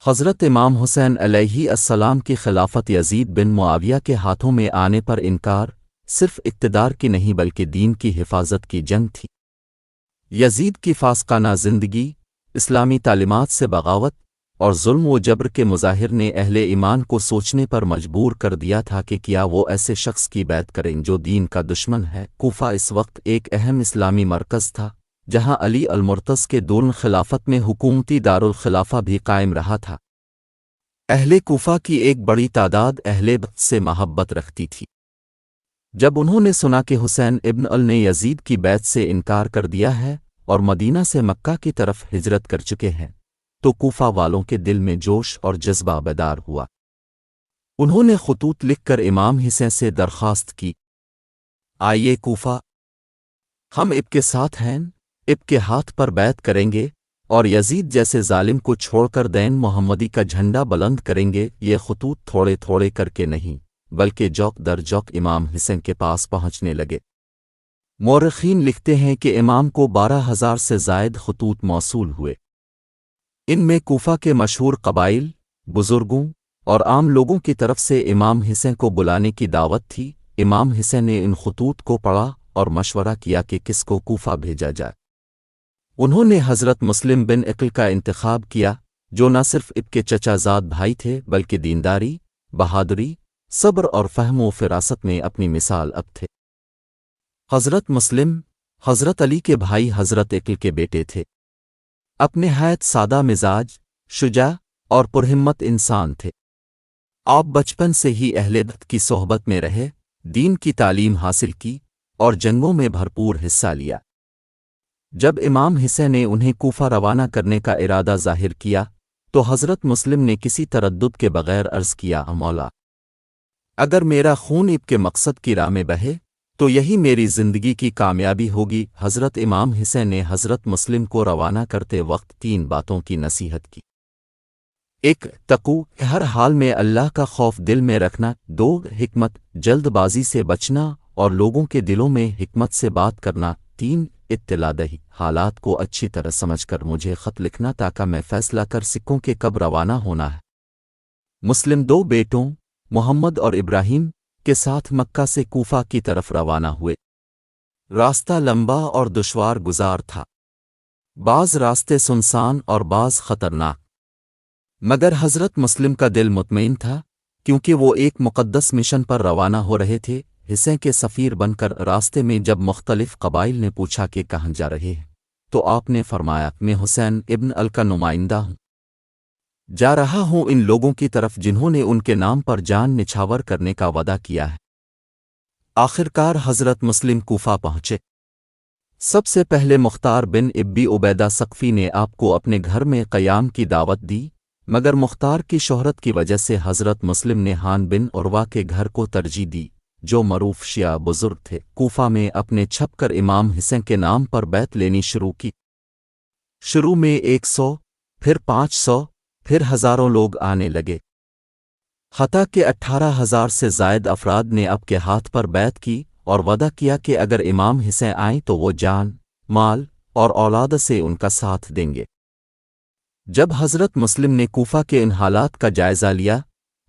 حضرت امام حسین علیہ السلام کی خلافت یزید بن معاویہ کے ہاتھوں میں آنے پر انکار صرف اقتدار کی نہیں بلکہ دین کی حفاظت کی جنگ تھی۔ یزید کی فاسقانہ زندگی، اسلامی تعلیمات سے بغاوت اور ظلم و جبر کے مظاہر نے اہل ایمان کو سوچنے پر مجبور کر دیا تھا کہ کیا وہ ایسے شخص کی بیعت کریں جو دین کا دشمن ہے۔ کوفہ اس وقت ایک اہم اسلامی مرکز تھا جہاں علی المرتض کے دور خلافت میں حکومتی دارالخلافہ بھی قائم رہا تھا۔ اہل کوفہ کی ایک بڑی تعداد اہل بیت سے محبت رکھتی تھی۔ جب انہوں نے سنا کہ حسین ابن علی نے یزید کی بیعت سے انکار کر دیا ہے اور مدینہ سے مکہ کی طرف ہجرت کر چکے ہیں تو کوفہ والوں کے دل میں جوش اور جذبہ بیدار ہوا۔ انہوں نے خطوط لکھ کر امام حسین سے درخواست کی، آئیے کوفہ، ہم اب کے ساتھ ہیں، اب کے ہاتھ پر بیعت کریں گے اور یزید جیسے ظالم کو چھوڑ کر دین محمدی کا جھنڈا بلند کریں گے۔ یہ خطوط تھوڑے تھوڑے کر کے نہیں بلکہ جوک در جوک امام حسین کے پاس پہنچنے لگے۔ مورخین لکھتے ہیں کہ امام کو 12,000 سے زائد خطوط موصول ہوئے۔ ان میں کوفہ کے مشہور قبائل، بزرگوں اور عام لوگوں کی طرف سے امام حسین کو بلانے کی دعوت تھی۔ امام حسین نے ان خطوط کو پڑھا اور مشورہ کیا کہ کس کو کوفہ بھیجا جائے۔ انہوں نے حضرت مسلم بن عقل کا انتخاب کیا جو نہ صرف اب کے چچا زاد بھائی تھے بلکہ دینداری، بہادری، صبر اور فہم و فراست میں اپنی مثال اب تھے۔ حضرت مسلم حضرت علی کے بھائی حضرت عقل کے بیٹے تھے۔ اپنے نہایت سادہ مزاج، شجاع اور پرہمت انسان تھے۔ آپ بچپن سے ہی اہل بیت کی صحبت میں رہے، دین کی تعلیم حاصل کی اور جنگوں میں بھرپور حصہ لیا۔ جب امام حسین نے انہیں کوفہ روانہ کرنے کا ارادہ ظاہر کیا تو حضرت مسلم نے کسی تردد کے بغیر عرض کیا، مولا، اگر میرا خون اب کے مقصد کی راہ میں بہے تو یہی میری زندگی کی کامیابی ہوگی۔ حضرت امام حسین نے حضرت مسلم کو روانہ کرتے وقت 3 باتوں کی نصیحت کی۔ 1 تقوی، ہر حال میں اللہ کا خوف دل میں رکھنا۔ 2 حکمت، جلد بازی سے بچنا اور لوگوں کے دلوں میں حکمت سے بات کرنا۔ 3 اطلاع دہی، حالات کو اچھی طرح سمجھ کر مجھے خط لکھنا تاکہ میں فیصلہ کر سکوں کہ کب روانہ ہونا ہے۔ مسلم 2 بیٹوں محمد اور ابراہیم کے ساتھ مکہ سے کوفہ کی طرف روانہ ہوئے۔ راستہ لمبا اور دشوار گزار تھا، بعض راستے سنسان اور بعض خطرناک، مگر حضرت مسلم کا دل مطمئن تھا کیونکہ وہ ایک مقدس مشن پر روانہ ہو رہے تھے۔ حسین کے سفیر بن کر راستے میں جب مختلف قبائل نے پوچھا کہ کہاں جا رہے ہیں تو آپ نے فرمایا، میں حسین ابن علی کا نمائندہ ہوں، جا رہا ہوں ان لوگوں کی طرف جنہوں نے ان کے نام پر جان نچھاور کرنے کا وعدہ کیا ہے۔ آخرکار حضرت مسلم کوفہ پہنچے۔ سب سے پہلے مختار بن ابی عبیدہ ثقفی نے آپ کو اپنے گھر میں قیام کی دعوت دی، مگر مختار کی شہرت کی وجہ سے حضرت مسلم نے حان بن عروہ کے گھر کو ترجیح دی جو معروف شیعہ بزرگ تھے۔ کوفہ میں اپنے چھپ کر امام حسین کے نام پر بیعت لینی شروع کی۔ شروع میں 100، پھر 500، پھر ہزاروں لوگ آنے لگے، حتیٰ کہ 18,000 سے زائد افراد نے اب کے ہاتھ پر بیعت کی اور وعدہ کیا کہ اگر امام حسین آئیں تو وہ جان، مال اور اولاد سے ان کا ساتھ دیں گے۔ جب حضرت مسلم نے کوفہ کے ان حالات کا جائزہ لیا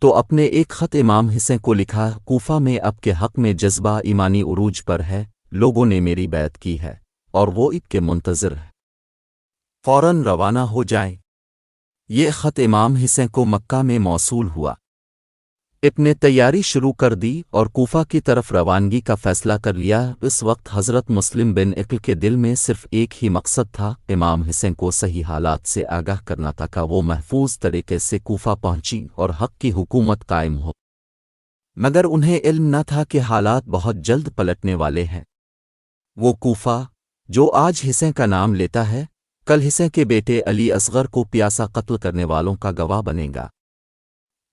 تو اپنے ایک خط امام حسین کو لکھا، کوفہ میں اب کے حق میں جذبہ ایمانی عروج پر ہے، لوگوں نے میری بیعت کی ہے اور وہ اب کے منتظر ہے، فوراً روانہ ہو جائیں۔ یہ خط امام حسین کو مکہ میں موصول ہوا۔ اب نے تیاری شروع کر دی اور کوفہ کی طرف روانگی کا فیصلہ کر لیا۔ اس وقت حضرت مسلم بن عقل کے دل میں صرف ایک ہی مقصد تھا، امام حسین کو صحیح حالات سے آگاہ کرنا تاکہ وہ محفوظ طریقے سے کوفہ پہنچی اور حق کی حکومت قائم ہو۔ مگر انہیں علم نہ تھا کہ حالات بہت جلد پلٹنے والے ہیں۔ وہ کوفہ جو آج حسین کا نام لیتا ہے، کل حسین کے بیٹے علی اصغر کو پیاسا قتل کرنے والوں کا گواہ بنے گا،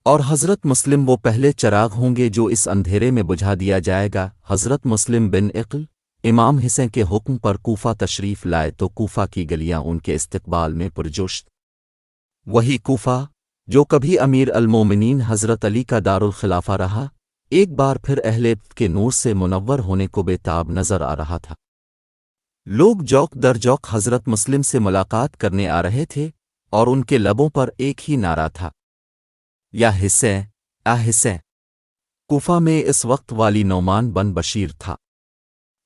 اور حضرت مسلم وہ پہلے چراغ ہوں گے جو اس اندھیرے میں بجھا دیا جائے گا۔ حضرت مسلم بن عقل امام حسین کے حکم پر کوفہ تشریف لائے تو کوفہ کی گلیاں ان کے استقبال میں پرجوش۔ وہی کوفہ جو کبھی امیر المومنین حضرت علی کا دارالخلافہ رہا، ایک بار پھر اہل بیت کے نور سے منور ہونے کو بے تاب نظر آ رہا تھا۔ لوگ جوک در جوک حضرت مسلم سے ملاقات کرنے آ رہے تھے، اور ان کے لبوں پر ایک ہی نعرہ تھا، یا حسین حسین۔ کوفہ میں اس وقت والی نعمان بن بشیر تھا۔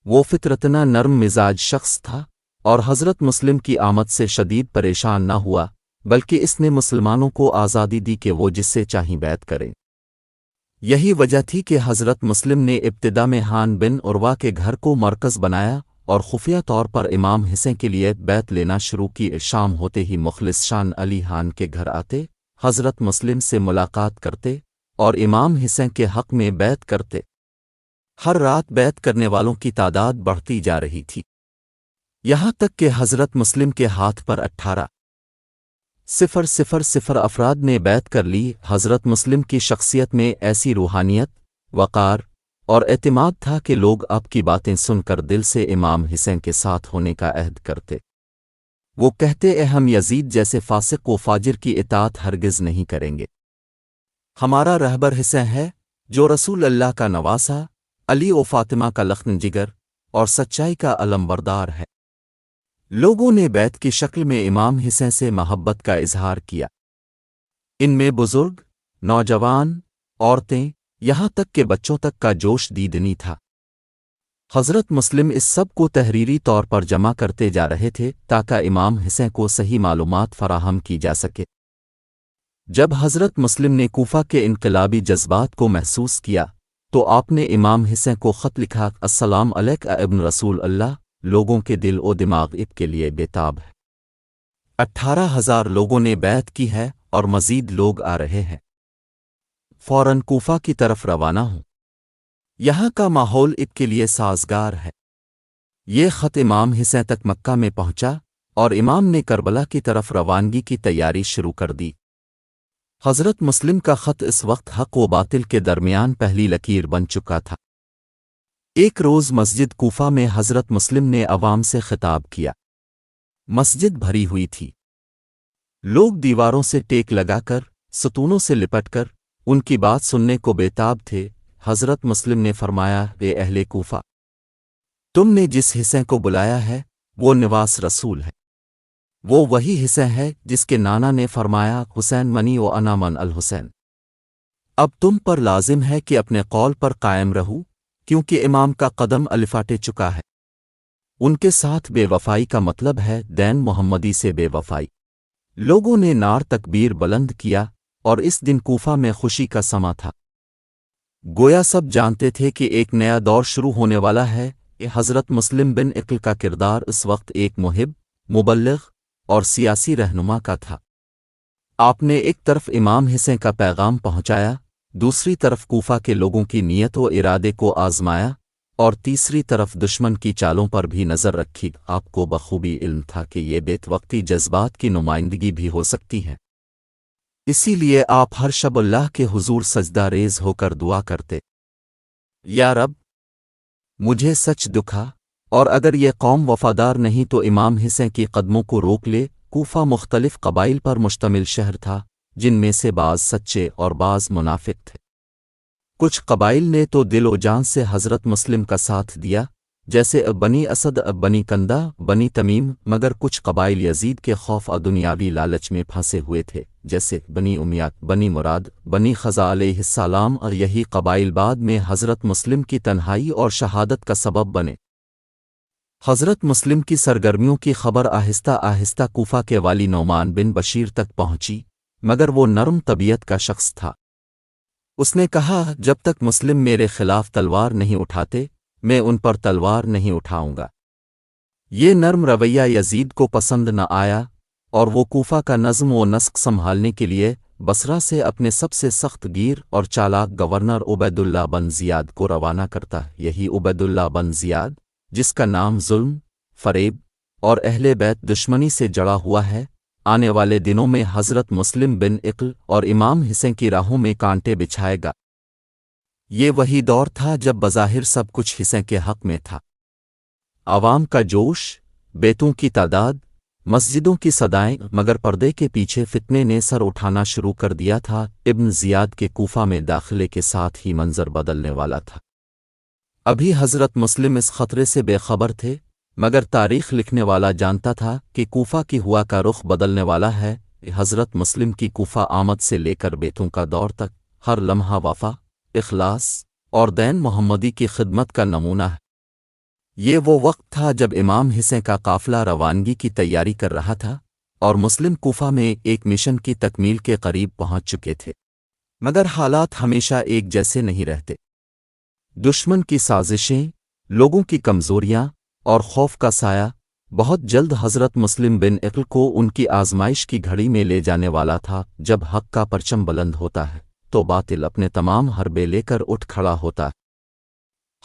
وہ فطرتنا نرم مزاج شخص تھا اور حضرت مسلم کی آمد سے شدید پریشان نہ ہوا، بلکہ اس نے مسلمانوں کو آزادی دی کہ وہ جس سے چاہیں بیعت کریں۔ یہی وجہ تھی کہ حضرت مسلم نے ابتدا میں حان بن عروہ کے گھر کو مرکز بنایا اور خفیہ طور پر امام حسین کے لیے بیعت لینا شروع کی۔ شام ہوتے ہی مخلص شان علی حان کے گھر آتے، حضرت مسلم سے ملاقات کرتے اور امام حسین کے حق میں بیعت کرتے۔ ہر رات بیعت کرنے والوں کی تعداد بڑھتی جا رہی تھی، یہاں تک کہ حضرت مسلم کے ہاتھ پر 18,000 افراد نے بیعت کر لی۔ حضرت مسلم کی شخصیت میں ایسی روحانیت، وقار اور اعتماد تھا کہ لوگ آپ کی باتیں سن کر دل سے امام حسین کے ساتھ ہونے کا عہد کرتے۔ وہ کہتے، ہم یزید جیسے فاسق و فاجر کی اطاعت ہرگز نہیں کریں گے۔ ہمارا رہبر حسین ہے جو رسول اللہ کا نواسا، علی و فاطمہ کا لخن جگر اور سچائی کا علم بردار ہے۔ لوگوں نے بیعت کی شکل میں امام حسین سے محبت کا اظہار کیا۔ ان میں بزرگ، نوجوان، عورتیں، یہاں تک کہ بچوں تک کا جوش دیدنی تھا۔ حضرت مسلم اس سب کو تحریری طور پر جمع کرتے جا رہے تھے تاکہ امام حسین کو صحیح معلومات فراہم کی جا سکے۔ جب حضرت مسلم نے کوفہ کے انقلابی جذبات کو محسوس کیا تو آپ نے امام حسین کو خط لکھا، السلام علیک ابن رسول اللہ، لوگوں کے دل و دماغ اب کے لیے بےتاب ہے۔ 18,000 لوگوں نے بیعت کی ہے اور مزید لوگ آ رہے ہیں۔ فوراً کوفہ کی طرف روانہ ہوں، یہاں کا ماحول اب کے لیے سازگار ہے۔ یہ خط امام حسین تک مکہ میں پہنچا اور امام نے کربلا کی طرف روانگی کی تیاری شروع کر دی۔ حضرت مسلم کا خط اس وقت حق و باطل کے درمیان پہلی لکیر بن چکا تھا۔ ایک روز مسجد کوفہ میں حضرت مسلم نے عوام سے خطاب کیا۔ مسجد بھری ہوئی تھی، لوگ دیواروں سے ٹیک لگا کر، ستونوں سے لپٹ کر ان کی بات سننے کو بےتاب تھے۔ حضرت مسلم نے فرمایا، اے اہل کوفہ، تم نے جس حسین کو بلایا ہے وہ نواس رسول ہے، وہ وہی حسین ہے جس کے نانا نے فرمایا، حسین منی و انا من الحسین۔ اب تم پر لازم ہے کہ اپنے قول پر قائم رہو، کیونکہ امام کا قدم الفاٹے چکا ہے۔ ان کے ساتھ بے وفائی کا مطلب ہے دین محمدی سے بے وفائی۔ لوگوں نے نار تکبیر بلند کیا اور اس دن کوفہ میں خوشی کا سما تھا۔ گویا سب جانتے تھے کہ ایک نیا دور شروع ہونے والا ہے۔ حضرت مسلم بن عقل کا کردار اس وقت ایک محب، مبلغ اور سیاسی رہنما کا تھا۔ آپ نے ایک طرف امام حسین کا پیغام پہنچایا، دوسری طرف کوفہ کے لوگوں کی نیت و ارادے کو آزمایا اور تیسری طرف دشمن کی چالوں پر بھی نظر رکھی۔ آپ کو بخوبی علم تھا کہ یہ بیت وقتی جذبات کی نمائندگی بھی ہو سکتی ہے، اسی لیے آپ ہر شب اللہ کے حضور سجدہ ریز ہو کر دعا کرتے، یا رب مجھے سچ دکھا، اور اگر یہ قوم وفادار نہیں تو امام حسین کی قدموں کو روک لے۔ کوفہ مختلف قبائل پر مشتمل شہر تھا، جن میں سے بعض سچے اور بعض منافق تھے۔ کچھ قبائل نے تو دل و جان سے حضرت مسلم کا ساتھ دیا، جیسے بنی اسد، بنی کندہ، بنی تمیم، مگر کچھ قبائل یزید کے خوف اور دنیاوی لالچ میں پھنسے ہوئے تھے، جیسے بنی امیات، بنی مراد، بنی خزا علیہ السلام، اور یہی قبائل بعد میں حضرت مسلم کی تنہائی اور شہادت کا سبب بنے۔ حضرت مسلم کی سرگرمیوں کی خبر آہستہ آہستہ کوفہ کے والی نعمان بن بشیر تک پہنچی، مگر وہ نرم طبیعت کا شخص تھا۔ اس نے کہا، جب تک مسلم میرے خلاف تلوار نہیں اٹھاتے میں ان پر تلوار نہیں اٹھاؤں گا۔ یہ نرم رویہ یزید کو پسند نہ آیا اور وہ کوفہ کا نظم و نسق سنبھالنے کے لیے بصرہ سے اپنے سب سے سخت گیر اور چالاک گورنر عبید اللہ بن زیاد کو روانہ کرتا۔ یہی عبید اللہ بن زیاد، جس کا نام ظلم، فریب اور اہل بیت دشمنی سے جڑا ہوا ہے، آنے والے دنوں میں حضرت مسلم بن عقل اور امام حسین کی راہوں میں کانٹے بچھائے گا۔ یہ وہی دور تھا جب بظاہر سب کچھ حسین کے حق میں تھا۔ عوام کا جوش، بیتوں کی تعداد، مسجدوں کی صدائیں، مگر پردے کے پیچھے فتنے نے سر اٹھانا شروع کر دیا تھا۔ ابن زیاد کے کوفہ میں داخلے کے ساتھ ہی منظر بدلنے والا تھا۔ ابھی حضرت مسلم اس خطرے سے بے خبر تھے، مگر تاریخ لکھنے والا جانتا تھا کہ کوفہ کی ہوا کا رخ بدلنے والا ہے۔ حضرت مسلم کی کوفہ آمد سے لے کر بیتوں کا دور تک ہر لمحہ وفا، اخلاص اور دین محمدی کی خدمت کا نمونہ ہے۔ یہ وہ وقت تھا جب امام حسین کا قافلہ روانگی کی تیاری کر رہا تھا اور مسلم کوفہ میں ایک مشن کی تکمیل کے قریب پہنچ چکے تھے، مگر حالات ہمیشہ ایک جیسے نہیں رہتے۔ دشمن کی سازشیں، لوگوں کی کمزوریاں اور خوف کا سایہ بہت جلد حضرت مسلم بن عقل کو ان کی آزمائش کی گھڑی میں لے جانے والا تھا۔ جب حق کا پرچم بلند ہوتا ہے تو باطل اپنے تمام حربے لے کر اٹھ کھڑا ہوتا ہے۔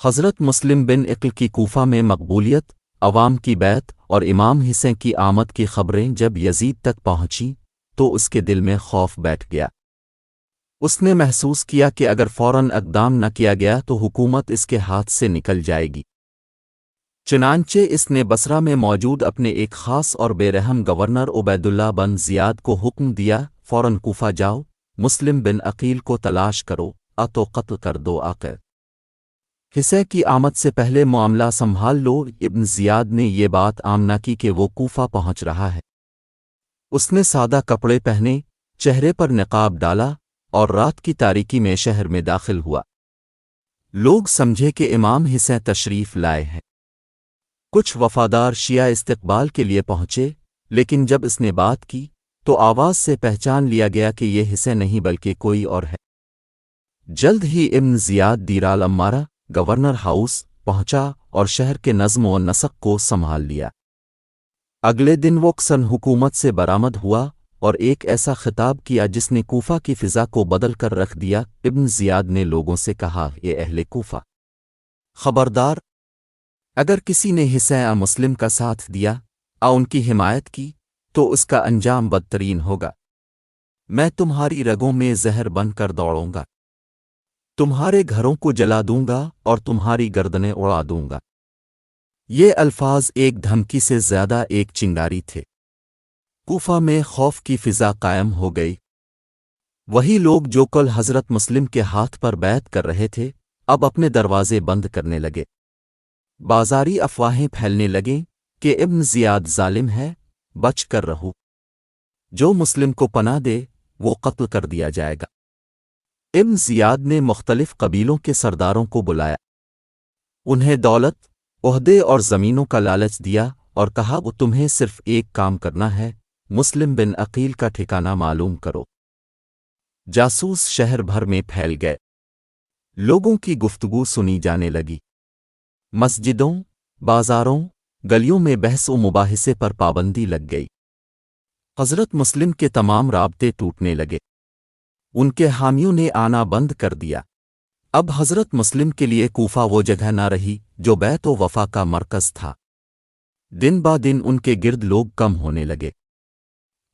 حضرت مسلم بن عقل کی کوفہ میں مقبولیت، عوام کی بیعت اور امام حسین کی آمد کی خبریں جب یزید تک پہنچیں تو اس کے دل میں خوف بیٹھ گیا۔ اس نے محسوس کیا کہ اگر فوراً اقدام نہ کیا گیا تو حکومت اس کے ہاتھ سے نکل جائے گی۔ چنانچہ اس نے بصرہ میں موجود اپنے ایک خاص اور بے رحم گورنر عبید اللہ بن زیاد کو حکم دیا، فوراً کوفہ جاؤ، مسلم بن عقیل کو تلاش کرو، تو قتل کر دو۔ آقا حسین کی آمد سے پہلے معاملہ سنبھال لو۔ ابن زیاد نے یہ بات آمنا کی کہ وہ کوفہ پہنچ رہا ہے۔ اس نے سادہ کپڑے پہنے، چہرے پر نقاب ڈالا اور رات کی تاریکی میں شہر میں داخل ہوا۔ لوگ سمجھے کہ امام حسین تشریف لائے ہیں۔ کچھ وفادار شیعہ استقبال کے لیے پہنچے، لیکن جب اس نے بات کی تو آواز سے پہچان لیا گیا کہ یہ حسین نہیں بلکہ کوئی اور ہے۔ جلد ہی ابن زیاد دیر الامارہ گورنر ہاؤس پہنچا اور شہر کے نظم و نسق کو سنبھال لیا۔ اگلے دن وہ کسن حکومت سے برآمد ہوا اور ایک ایسا خطاب کیا جس نے کوفہ کی فضا کو بدل کر رکھ دیا۔ ابن زیاد نے لوگوں سے کہا، یہ اہل کوفہ، خبردار! اگر کسی نے حسین مسلم کا ساتھ دیا ان کی حمایت کی تو اس کا انجام بدترین ہوگا۔ میں تمہاری رگوں میں زہر بن کر دوڑوں گا، تمہارے گھروں کو جلا دوں گا اور تمہاری گردنیں اڑا دوں گا۔ یہ الفاظ ایک دھمکی سے زیادہ ایک چنگاری تھے۔ کوفہ میں خوف کی فضا قائم ہو گئی۔ وہی لوگ جو کل حضرت مسلم کے ہاتھ پر بیعت کر رہے تھے اب اپنے دروازے بند کرنے لگے۔ بازاری افواہیں پھیلنے لگیں کہ ابن زیاد ظالم ہے، بچ کر رہو، جو مسلم کو پناہ دے وہ قتل کر دیا جائے گا۔ ابن زیاد نے مختلف قبیلوں کے سرداروں کو بلایا، انہیں دولت، عہدے اور زمینوں کا لالچ دیا اور کہا وہ تمہیں صرف ایک کام کرنا ہے، مسلم بن عقیل کا ٹھکانہ معلوم کرو۔ جاسوس شہر بھر میں پھیل گئے، لوگوں کی گفتگو سنی جانے لگی۔ مسجدوں، بازاروں، گلیوں میں بحث و مباحثے پر پابندی لگ گئی۔ حضرت مسلم کے تمام رابطے ٹوٹنے لگے، ان کے حامیوں نے آنا بند کر دیا۔ اب حضرت مسلم کے لیے کوفہ وہ جگہ نہ رہی جو بیعت و وفا کا مرکز تھا۔ دن با دن ان کے گرد لوگ کم ہونے لگے،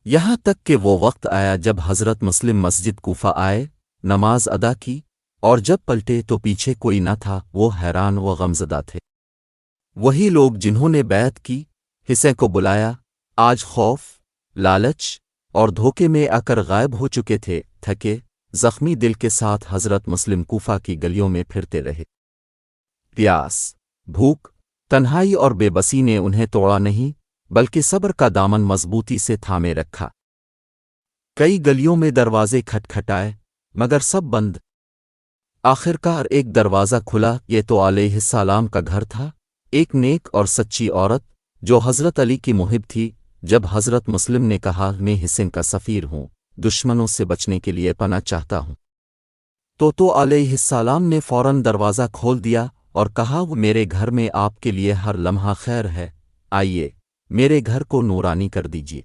یہاں تک کہ وہ وقت آیا جب حضرت مسلم مسجد کوفہ آئے، نماز ادا کی اور جب پلٹے تو پیچھے کوئی نہ تھا۔ وہ حیران و غمزدہ تھے۔ وہی لوگ جنہوں نے بیعت کی، حسین کو بلایا، آج خوف، لالچ اور دھوکے میں آ کر غائب ہو چکے تھے۔ تھکے، زخمی دل کے ساتھ حضرت مسلم کوفہ کی گلیوں میں پھرتے رہے۔ پیاس، بھوک، تنہائی اور بے بسی نے انہیں توڑا نہیں بلکہ صبر کا دامن مضبوطی سے تھامے رکھا۔ کئی گلیوں میں دروازے کھٹکھٹائے مگر سب بند۔ آخرکار ایک دروازہ کھلا، یہ تو علیہ السلام کا گھر تھا، ایک نیک اور سچی عورت جو حضرت علی کی محب تھی۔ جب حضرت مسلم نے کہا میں حسین کا سفیر ہوں، دشمنوں سے بچنے کے لیے پناہ چاہتا ہوں، تو علیہ السلام نے فوراً دروازہ کھول دیا اور کہا وہ میرے گھر میں آپ کے لیے ہر لمحہ خیر ہے، آئیے میرے گھر کو نورانی کر دیجیے۔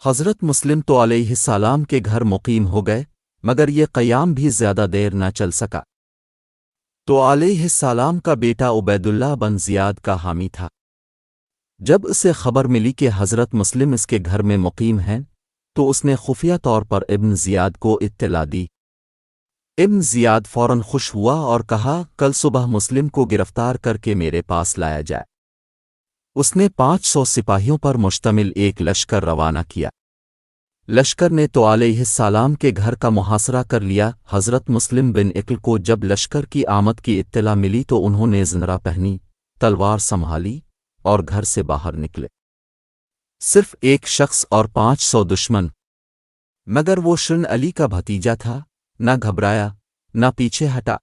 حضرت مسلم تو علیہ السلام کے گھر مقیم ہو گئے مگر یہ قیام بھی زیادہ دیر نہ چل سکا، تو علیہ السلام کا بیٹا عبید اللہ بن زیاد کا حامی تھا۔ جب اسے خبر ملی کہ حضرت مسلم اس کے گھر میں مقیم ہیں تو اس نے خفیہ طور پر ابن زیاد کو اطلاع دی۔ ابن زیاد فوراً خوش ہوا اور کہا کل صبح مسلم کو گرفتار کر کے میرے پاس لایا جائے۔ اس نے 500 سپاہیوں پر مشتمل ایک لشکر روانہ کیا۔ لشکر نے تو علیہ السلام کے گھر کا محاصرہ کر لیا۔ حضرت مسلم بن عقل کو جب لشکر کی آمد کی اطلاع ملی تو انہوں نے زنرہ پہنی، تلوار سنبھالی اور گھر سے باہر نکلے۔ صرف ایک شخص اور 500 دشمن، مگر وہ شن علی کا بھتیجا تھا، نہ گھبرایا نہ پیچھے ہٹا۔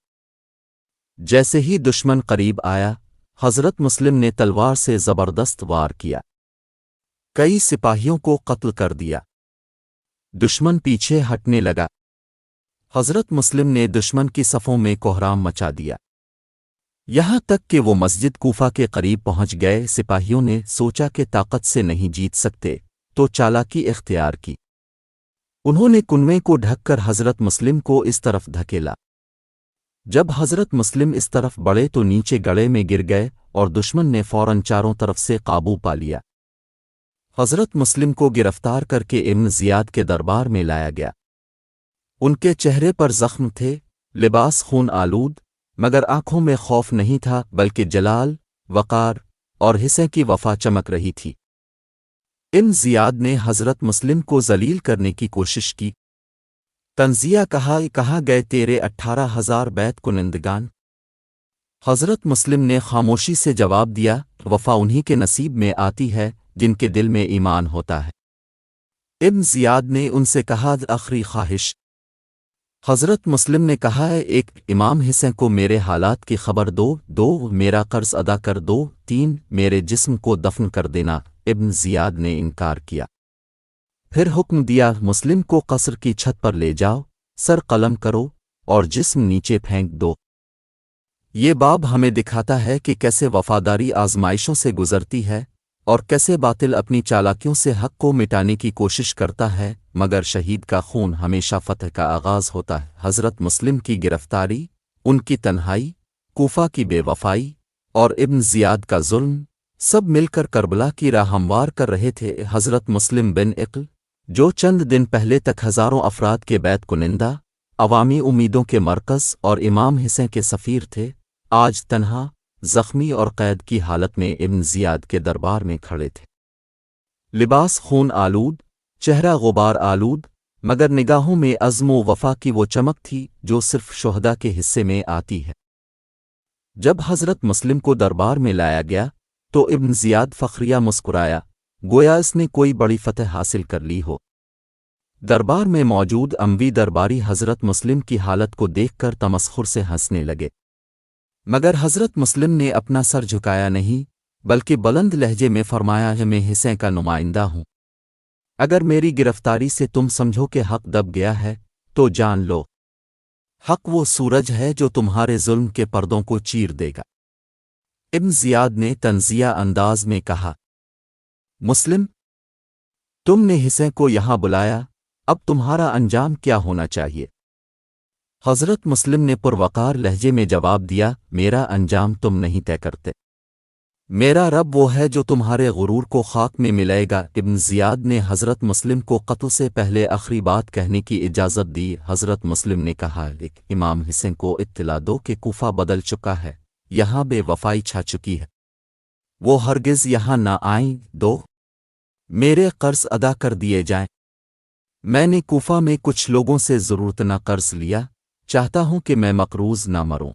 جیسے ہی دشمن قریب آیا، حضرت مسلم نے تلوار سے زبردست وار کیا، کئی سپاہیوں کو قتل کر دیا۔ دشمن پیچھے ہٹنے لگا۔ حضرت مسلم نے دشمن کی صفوں میں کوہرام مچا دیا، یہاں تک کہ وہ مسجد کوفہ کے قریب پہنچ گئے۔ سپاہیوں نے سوچا کہ طاقت سے نہیں جیت سکتے، تو چالاکی اختیار کی۔ انہوں نے کنویں کو ڈھک کر حضرت مسلم کو اس طرف دھکیلا۔ جب حضرت مسلم اس طرف بڑھے تو نیچے گڑھے میں گر گئے اور دشمن نے فوراً چاروں طرف سے قابو پا لیا۔ حضرت مسلم کو گرفتار کر کے ابن زیاد کے دربار میں لایا گیا۔ ان کے چہرے پر زخم تھے، لباس خون آلود، مگر آنکھوں میں خوف نہیں تھا بلکہ جلال، وقار اور حصے کی وفا چمک رہی تھی۔ ابن زیاد نے حضرت مسلم کو ذلیل کرنے کی کوشش کی۔ تنزیہ کہا گئے تیرے 18,000 بیعت کنندگان؟ حضرت مسلم نے خاموشی سے جواب دیا، وفا انہی کے نصیب میں آتی ہے جن کے دل میں ایمان ہوتا ہے۔ ابن زیاد نے ان سے کہا، آخری خواہش۔ حضرت مسلم نے کہا ہے، ایک امام حسین کو میرے حالات کی خبر دو، میرا قرض ادا کر دو، 3 میرے جسم کو دفن کر دینا۔ ابن زیاد نے انکار کیا، پھر حکم دیا، مسلم کو قصر کی چھت پر لے جاؤ، سر قلم کرو اور جسم نیچے پھینک دو۔ یہ باب ہمیں دکھاتا ہے کہ کیسے وفاداری آزمائشوں سے گزرتی ہے اور کیسے باطل اپنی چالاکیوں سے حق کو مٹانے کی کوشش کرتا ہے، مگر شہید کا خون ہمیشہ فتح کا آغاز ہوتا ہے۔ حضرت مسلم کی گرفتاری، ان کی تنہائی، کوفہ کی بے وفائی اور ابن زیاد کا ظلم، سب مل کر کربلا کی راہ ہموار کر رہے تھے۔ حضرت مسلم بن عقل، جو چند دن پہلے تک ہزاروں افراد کے بیعت کنندہ، عوامی امیدوں کے مرکز اور امام حسین کے سفیر تھے، آج تنہا، زخمی اور قید کی حالت میں ابن زیاد کے دربار میں کھڑے تھے۔ لباس خون آلود، چہرہ غبار آلود، مگر نگاہوں میں عزم و وفا کی وہ چمک تھی جو صرف شہداء کے حصے میں آتی ہے۔ جب حضرت مسلم کو دربار میں لایا گیا تو ابن زیاد فخریہ مسکرایا، گویا اس نے کوئی بڑی فتح حاصل کر لی ہو۔ دربار میں موجود اموی درباری حضرت مسلم کی حالت کو دیکھ کر تمسخر سے ہنسنے لگے، مگر حضرت مسلم نے اپنا سر جھکایا نہیں، بلکہ بلند لہجے میں فرمایا، میں حسین کا نمائندہ ہوں۔ اگر میری گرفتاری سے تم سمجھو کہ حق دب گیا ہے تو جان لو، حق وہ سورج ہے جو تمہارے ظلم کے پردوں کو چیر دے گا۔ ابن زیاد نے طنزیہ انداز میں کہا، مسلم، تم نے حسین کو یہاں بلایا، اب تمہارا انجام کیا ہونا چاہیے؟ حضرت مسلم نے پروقار لہجے میں جواب دیا، میرا انجام تم نہیں طے کرتے، میرا رب وہ ہے جو تمہارے غرور کو خاک میں ملائے گا۔ ابن زیاد نے حضرت مسلم کو قتل سے پہلے آخری بات کہنے کی اجازت دی۔ حضرت مسلم نے کہا، امام حسین کو اطلاع دو کہ کوفہ بدل چکا ہے، یہاں بے وفائی چھا چکی ہے، وہ ہرگز یہاں نہ آئیں، دو میرے قرض ادا کر دیے جائیں۔ میں نے کوفہ میں کچھ لوگوں سے ضرورت نہ قرض لیا، چاہتا ہوں کہ میں مقروض نہ مروں۔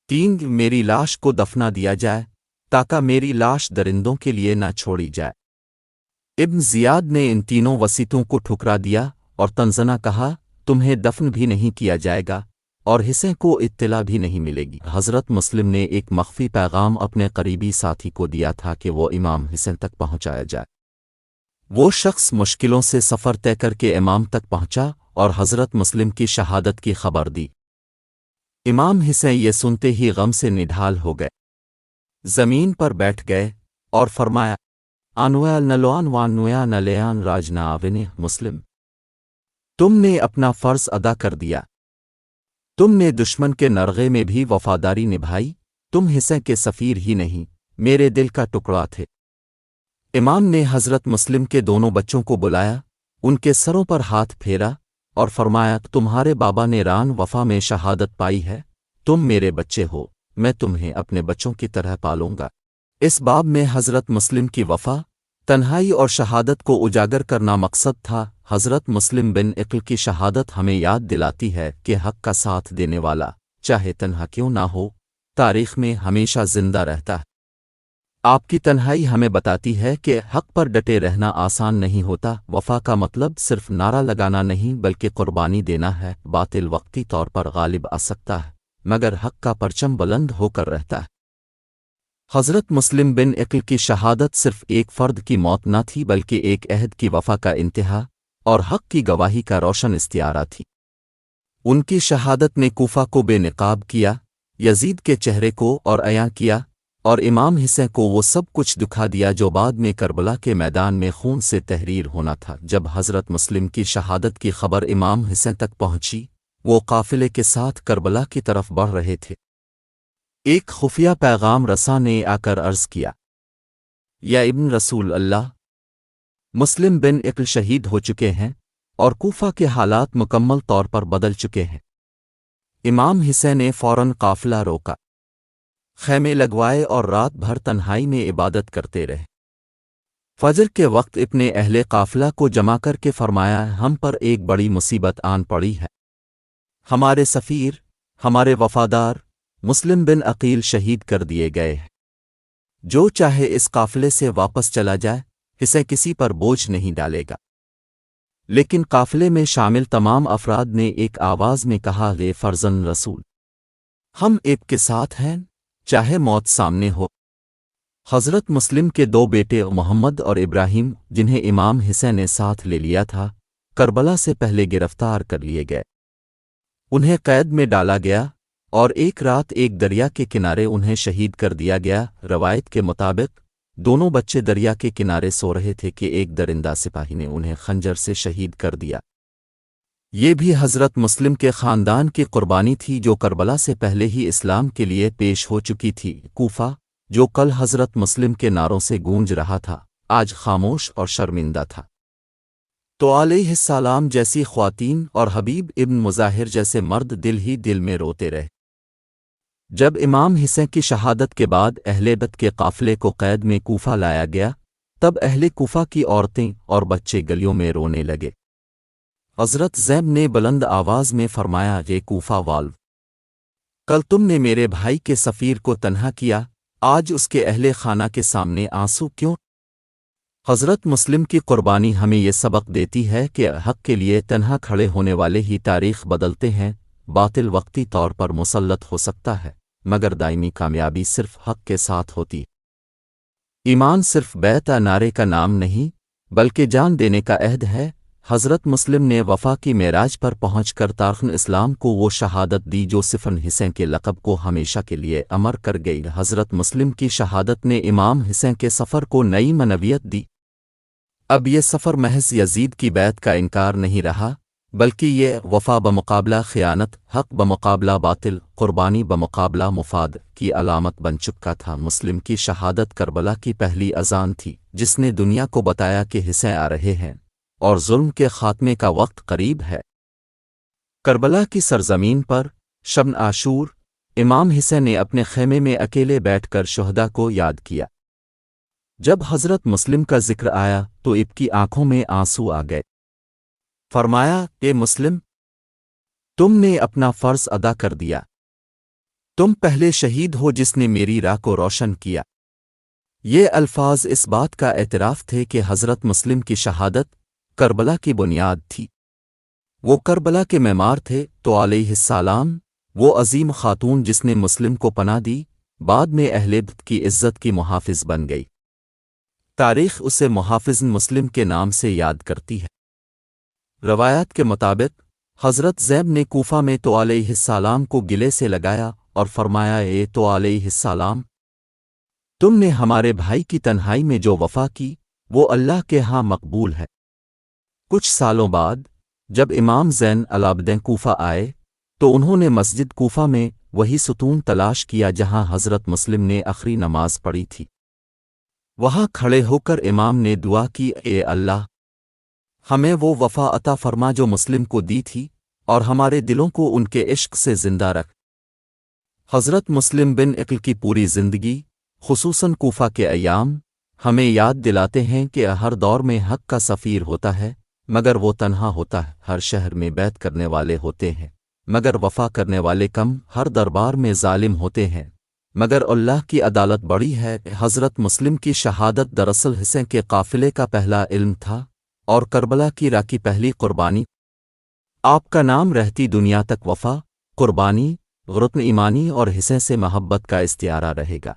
3 میری لاش کو دفنا دیا جائے تاکہ میری لاش درندوں کے لیے نہ چھوڑی جائے۔ ابن زیاد نے ان تینوں وصیتوں کو ٹھکرا دیا اور تنزنہ کہا، تمہیں دفن بھی نہیں کیا جائے گا اور حسین کو اطلاع بھی نہیں ملے گی۔ حضرت مسلم نے ایک مخفی پیغام اپنے قریبی ساتھی کو دیا تھا کہ وہ امام حسین تک پہنچایا جائے۔ وہ شخص مشکلوں سے سفر طے کر کے امام تک پہنچا اور حضرت مسلم کی شہادت کی خبر دی۔ امام حسین یہ سنتے ہی غم سے نڈھال ہو گئے، زمین پر بیٹھ گئے اور فرمایا، آنویا نلوان وانویا نلیان راجنا آوین مسلم، تم نے اپنا فرض ادا کر دیا، تم نے دشمن کے نرغے میں بھی وفاداری نبھائی، تم حسین کے سفیر ہی نہیں، میرے دل کا ٹکڑا تھے۔ امام نے حضرت مسلم کے دونوں بچوں کو بلایا، ان کے سروں پر ہاتھ پھیرا اور فرمایا، تمہارے بابا نے ران وفا میں شہادت پائی ہے، تم میرے بچے ہو، میں تمہیں اپنے بچوں کی طرح پالوں گا۔ اس باب میں حضرت مسلم کی وفا، تنہائی اور شہادت کو اجاگر کرنا مقصد تھا۔ حضرت مسلم بن عقل کی شہادت ہمیں یاد دلاتی ہے کہ حق کا ساتھ دینے والا، چاہے تنہا کیوں نہ ہو، تاریخ میں ہمیشہ زندہ رہتا ہے۔ آپ کی تنہائی ہمیں بتاتی ہے کہ حق پر ڈٹے رہنا آسان نہیں ہوتا۔ وفا کا مطلب صرف نعرہ لگانا نہیں بلکہ قربانی دینا ہے۔ باطل وقتی طور پر غالب آ سکتا ہے مگر حق کا پرچم بلند ہو کر رہتا ہے۔ حضرت مسلم بن عقل کی شہادت صرف ایک فرد کی موت نہ تھی بلکہ ایک عہد کی وفا کا انتہا اور حق کی گواہی کا روشن استعارہ تھی۔ ان کی شہادت نے کوفہ کو بے نقاب کیا، یزید کے چہرے کو اور عیاں کیا، اور امام حسین کو وہ سب کچھ دکھا دیا جو بعد میں کربلا کے میدان میں خون سے تحریر ہونا تھا۔ جب حضرت مسلم کی شہادت کی خبر امام حسین تک پہنچی، وہ قافلے کے ساتھ کربلا کی طرف بڑھ رہے تھے۔ ایک خفیہ پیغام رساں نے آ کر عرض کیا، یا ابن رسول اللہ، مسلم بن عقل شہید ہو چکے ہیں اور کوفہ کے حالات مکمل طور پر بدل چکے ہیں۔ امام حسین نے فوراً قافلہ روکا، خیمے لگوائے اور رات بھر تنہائی میں عبادت کرتے رہے۔ فجر کے وقت اپنے اہل قافلہ کو جمع کر کے فرمایا، ہم پر ایک بڑی مصیبت آن پڑی ہے۔ ہمارے سفیر، ہمارے وفادار مسلم بن عقیل شہید کر دیے گئے ہیں۔ جو چاہے اس قافلے سے واپس چلا جائے، اسے کسی پر بوجھ نہیں ڈالے گا۔ لیکن قافلے میں شامل تمام افراد نے ایک آواز میں کہا، اے فرزند رسول، ہم ایک کے ساتھ ہیں، چاہے موت سامنے ہو۔ حضرت مسلم کے دو بیٹے محمد اور ابراہیم، جنہیں امام حسین نے ساتھ لے لیا تھا، کربلا سے پہلے گرفتار کر لیے گئے۔ انہیں قید میں ڈالا گیا اور ایک رات ایک دریا کے کنارے انہیں شہید کر دیا گیا۔ روایت کے مطابق دونوں بچے دریا کے کنارے سو رہے تھے کہ ایک درندہ سپاہی نے انہیں خنجر سے شہید کر دیا۔ یہ بھی حضرت مسلم کے خاندان کی قربانی تھی جو کربلا سے پہلے ہی اسلام کے لیے پیش ہو چکی تھی۔ کوفہ، جو کل حضرت مسلم کے نعروں سے گونج رہا تھا، آج خاموش اور شرمندہ تھا۔ تو علیہ السلام جیسی خواتین اور حبیب ابن مظاہر جیسے مرد دل ہی دل میں روتے رہے۔ جب امام حسین کی شہادت کے بعد اہل بیت کے قافلے کو قید میں کوفہ لایا گیا، تب اہل کوفہ کی عورتیں اور بچے گلیوں میں رونے لگے۔ حضرت زینب نے بلند آواز میں فرمایا، اے کوفہ والو، کل تم نے میرے بھائی کے سفیر کو تنہا کیا، آج اس کے اہل خانہ کے سامنے آنسو کیوں؟ حضرت مسلم کی قربانی ہمیں یہ سبق دیتی ہے کہ حق کے لیے تنہا کھڑے ہونے والے ہی تاریخ بدلتے ہیں۔ باطل وقتی طور پر مسلط ہو سکتا ہے مگر دائمی کامیابی صرف حق کے ساتھ ہوتی ہے۔ ایمان صرف بیعت نعرے کا نام نہیں بلکہ جان دینے کا عہد ہے۔ حضرت مسلم نے وفا کی معراج پر پہنچ کر تارخن اسلام کو وہ شہادت دی جو صفن حسین کے لقب کو ہمیشہ کے لیے امر کر گئی۔ حضرت مسلم کی شہادت نے امام حسین کے سفر کو نئی معنویت دی۔ اب یہ سفر محض یزید کی بیعت کا انکار نہیں رہا بلکہ یہ وفا بمقابلہ خیانت، حق بمقابلہ باطل، قربانی بمقابلہ مفاد کی علامت بن چکا تھا۔ مسلم کی شہادت کربلا کی پہلی اذان تھی جس نے دنیا کو بتایا کہ حسین آ رہے ہیں اور ظلم کے خاتمے کا وقت قریب ہے۔ کربلا کی سرزمین پر شب عاشور، امام حسین نے اپنے خیمے میں اکیلے بیٹھ کر شہداء کو یاد کیا۔ جب حضرت مسلم کا ذکر آیا تو اب کی آنکھوں میں آنسو آ گئے۔ فرمایا، اے مسلم، تم نے اپنا فرض ادا کر دیا۔ تم پہلے شہید ہو جس نے میری راہ کو روشن کیا۔ یہ الفاظ اس بات کا اعتراف تھے کہ حضرت مسلم کی شہادت کربلا کی بنیاد تھی۔ وہ کربلا کے معمار تھے تو علیہ السلام، وہ عظیم خاتون جس نے مسلم کو پناہ دی، بعد میں اہل بیت کی عزت کی محافظ بن گئی۔ تاریخ اسے محافظ مسلم کے نام سے یاد کرتی ہے۔ روایات کے مطابق حضرت زینب نے کوفہ میں تو علیہ السلام کو گلے سے لگایا اور فرمایا، اے تو علیہ السلام، تم نے ہمارے بھائی کی تنہائی میں جو وفا کی وہ اللہ کے ہاں مقبول ہے۔ کچھ سالوں بعد جب امام زین العابدین کوفہ آئے تو انہوں نے مسجد کوفہ میں وہی ستون تلاش کیا جہاں حضرت مسلم نے آخری نماز پڑھی تھی۔ وہاں کھڑے ہو کر امام نے دعا کی، اے اللہ، ہمیں وہ وفا عطا فرما جو مسلم کو دی تھی اور ہمارے دلوں کو ان کے عشق سے زندہ رکھ۔ حضرت مسلم بن عقل کی پوری زندگی، خصوصاً کوفہ کے ایام، ہمیں یاد دلاتے ہیں کہ ہر دور میں حق کا سفیر ہوتا ہے مگر وہ تنہا ہوتا ہے۔ ہر شہر میں بیعت کرنے والے ہوتے ہیں مگر وفا کرنے والے کم۔ ہر دربار میں ظالم ہوتے ہیں مگر اللہ کی عدالت بڑی ہے۔ حضرت مسلم کی شہادت دراصل حسین کے قافلے کا پہلا علم تھا اور کربلا کی راہ کی پہلی قربانی۔ آپ کا نام رہتی دنیا تک وفا، قربانی، غرت ایمانی اور حسین سے محبت کا استعارہ رہے گا۔